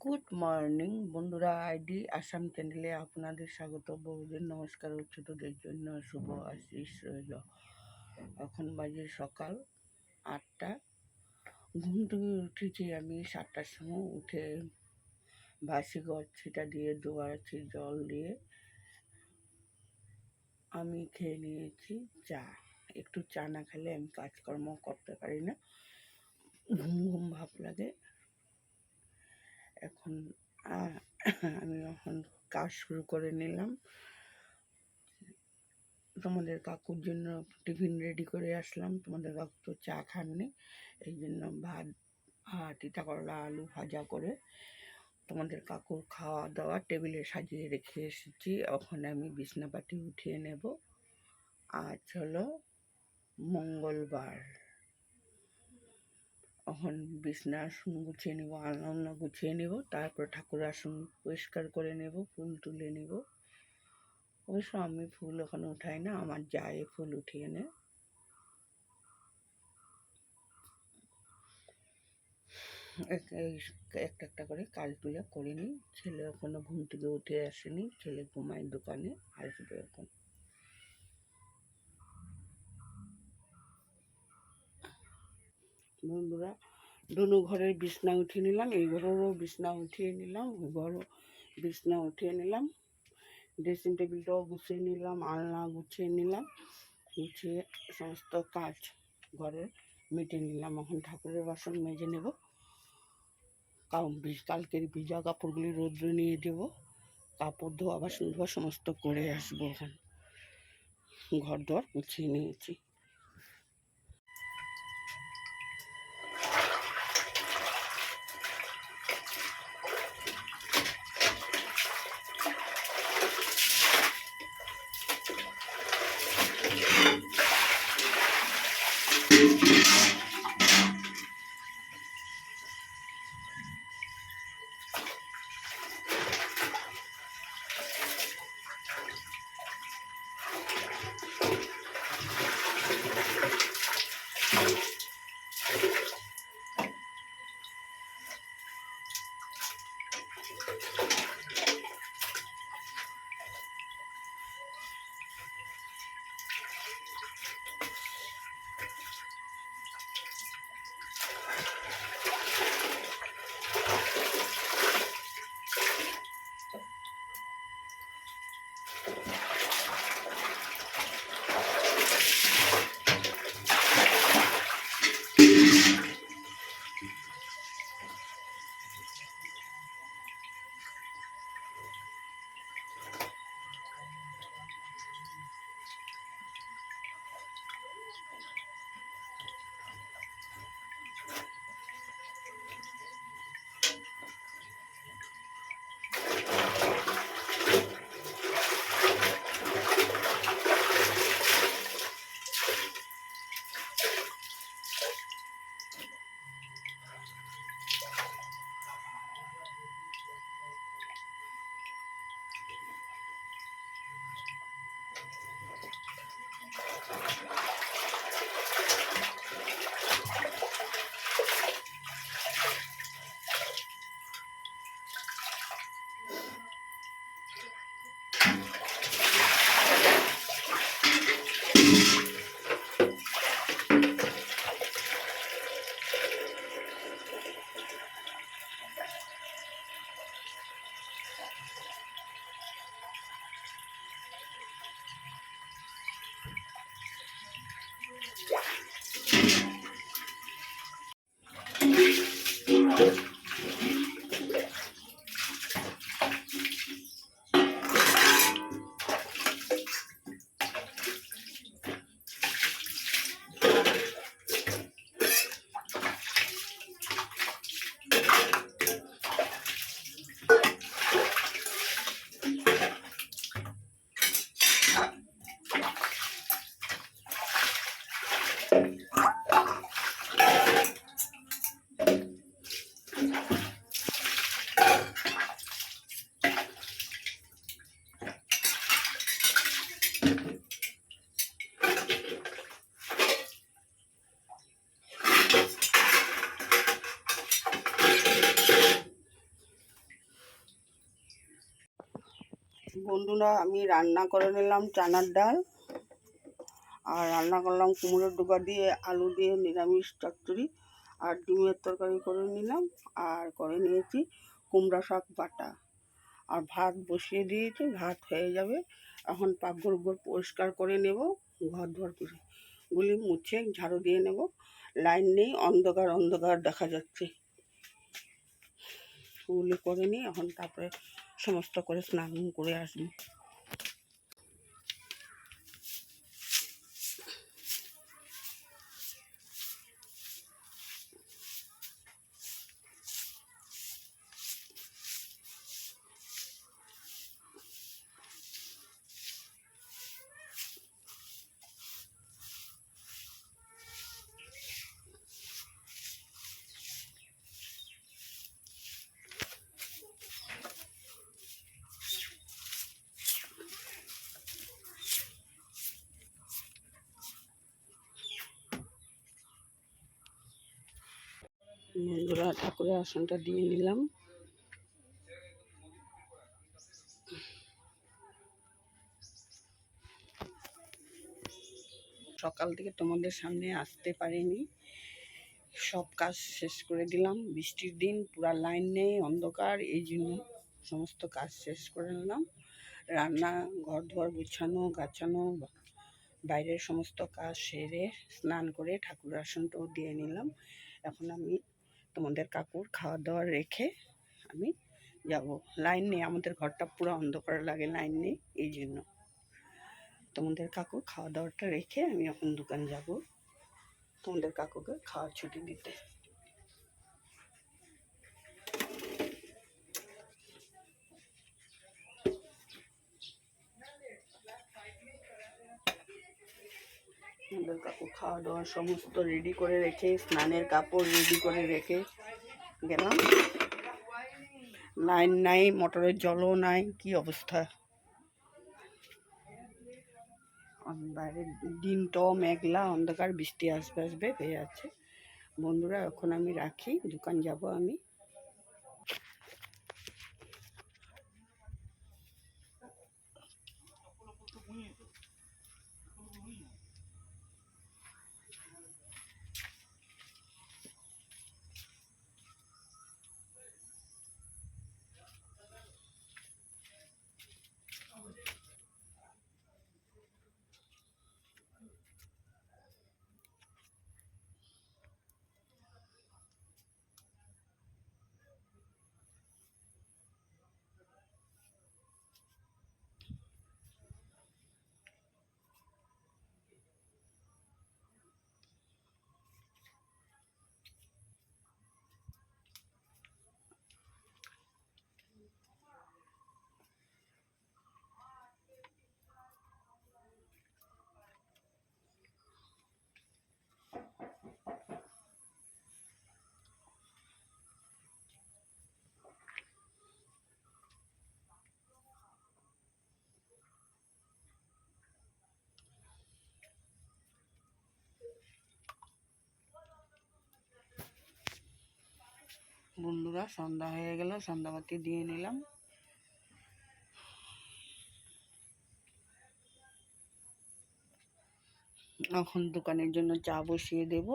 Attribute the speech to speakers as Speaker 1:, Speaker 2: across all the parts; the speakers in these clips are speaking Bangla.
Speaker 1: গুড মর্নিং বন্ধুরা, আইডি আসাম চ্যানেলে আপনাদের স্বাগত। বহুদিন নমস্কার ও ছোটদের জন্য শুভ আশিস রইল। এখন বাজে সকাল 8টা। ঘুম থেকে উঠেছি আমি 7টার সময়। উঠে বাসি ঘর ছিটা দিয়ে দুয়ারছি জল দিয়ে আমি খেয়ে নিয়েছি চা। একটু চা না খেলে আমি কাজকর্ম করতে পারি না, ঘুম ঘুম ভাব লাগে। এখন আমি এখন কাজ শুরু করে নিলাম। তোমাদের কাকুর জন্য টিফিন রেডি করে আসলাম। তোমাদের কাকু তো চা খাননি, এই জন্য ভাত তিতা করলা আলু ভাজা করে তোমাদের কাকুর খাওয়া দাওয়া টেবিলে সাজিয়ে রেখে এসেছি। ওখানে আমি বিছনাপাটি উঠিয়ে নেব। আজ হলো মঙ্গলবার। এখন বিছনা আসন গুছিয়ে নেব, আলনা গুছিয়ে নেব, তারপর ঠাকুর আসন পরিষ্কার করে নেব, ফুল তুলে নেব। অবশ্য আমি ফুল ওখানে উঠাই না, আমার যায় ফুল উঠিয়ে নেয়। একটা একটা করে কাজগুলো করে নিই। ছেলে এখনো ঘুম থেকে উঠে আসেনি, ছেলে ঘুমায়, দোকানে আসবে এখন। বন্ধুরা, দুনো ঘরের বিছনা উঠিয়ে নিলাম, এই ঘরেরও বিছনা উঠিয়ে নিলাম, ওই ঘরও বিছনা উঠিয়ে নিলাম, ড্রেসিং টেবিলটাও গুছিয়ে নিলাম, আলনা গুছিয়ে নিলাম, গুছিয়ে সমস্ত কাজ ঘরের মিটিয়ে নিলাম। এখন ঠাকুরের বাসন মেজে নেব, কালকের ভিজা কাপড়গুলি রোদ্রে নিয়ে দেবো, কাপড় ধোয়া বাসন ধোয়া সমস্ত করে আসবো। ওখানে ঘর দর গুছিয়ে নিয়েছি। বন্ধুরা, আমি রান্না করে নিলাম চানার ডাল, আর রান্না করলাম কুমড়োর ডোকা দিয়ে আলু দিয়ে নিরামিষ চচ্চড়ি, আর ডিমের তরকারি করে নিলাম, আর করে নিয়েছি কুমড়া শাক বাটা, আর ভাত বসিয়ে দিয়েছি। ভাত হয়ে যাবে, এখন পাকঘর পরিষ্কার করে নেব, ঘর ধর গুলি মুছে ঝাড়ু দিয়ে নেব। লাইন নেই, অন্ধকার অন্ধকার দেখা যাচ্ছে। ওগুলি করে নিই এখন, তারপরে সমস্ত করে স্নান করে আসবো। বন্ধুরা, ঠাকুরের আসনটা দিয়ে নিলাম। সকাল থেকে তোমাদের সামনে আসতে পারিনি, সব কাজ শেষ করে দিলাম। বৃষ্টির দিন, পুরা লাইন নেই, অন্ধকার, এই জন্য সমস্ত কাজ শেষ করে নিলাম। রান্না, ঘর দুয়ার গুছানো গাছানো, বাইরের সমস্ত কাজ সেরে স্নান করে ঠাকুর আসনটাও দিয়ে নিলাম। এখন আমি তোমাদের কাকুর খাওয়া দাওয়া রেখে আমি যাব। লাইন নেই, আমাদের ঘরটা পুরো অন্ধকার লাগে, লাইন নেই, এই জন্য তোমাদের কাকুর খাওয়া দাওয়াটা রেখে আমি এখন দোকান যাব তোমাদের কাকুকে খাওয়ার ছুটি দিতে। তোমাদের কাকু খাওয়া দাওয়া সমস্ত রেডি করে রেখে, স্নানের কাপড় রেডি করে রেখে গেলাম। লাইন নাই, মোটরের জলও নাই, কি অবস্থা। বাইরের দিনটাও মেঘলা, অন্ধকার, বৃষ্টি আসবে আসবে হয়ে আছে। বন্ধুরা, এখন আমি রাখি, দোকান যাব আমি। বন্ধুরা, সন্ধ্যা হয়ে গেল, সন্ধ্যাবাতি দিয়ে নিলাম। এখন দোকানের জন্য চা বসিয়ে দেব।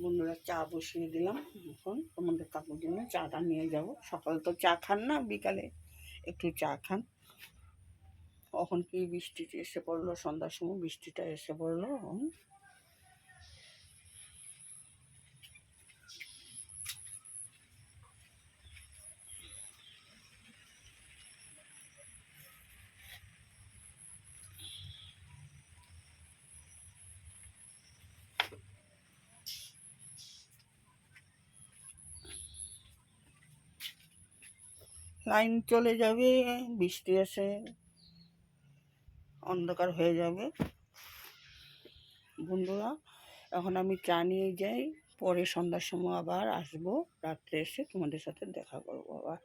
Speaker 1: বন্ধুরা চা বসিয়ে দিলাম। এখন তোমাদের কাকুর জন্য চাটা নিয়ে যাব। সকালে তো চা খান না, বিকালে একটু চা খান। এখন কি বৃষ্টি এসে পড়লো, সন্ধ্যার সময় বৃষ্টিটা এসে পড়লো। লাইন চলে যাবে, বৃষ্টি এসে অন্ধকার হয়ে যাবে। বন্ধুরা এখন আমি চা নিয়ে যাই, পরে সন্ধ্যার সময় আবার আসবো, রাত্রে এসে তোমাদের সাথে দেখা করবো আবার।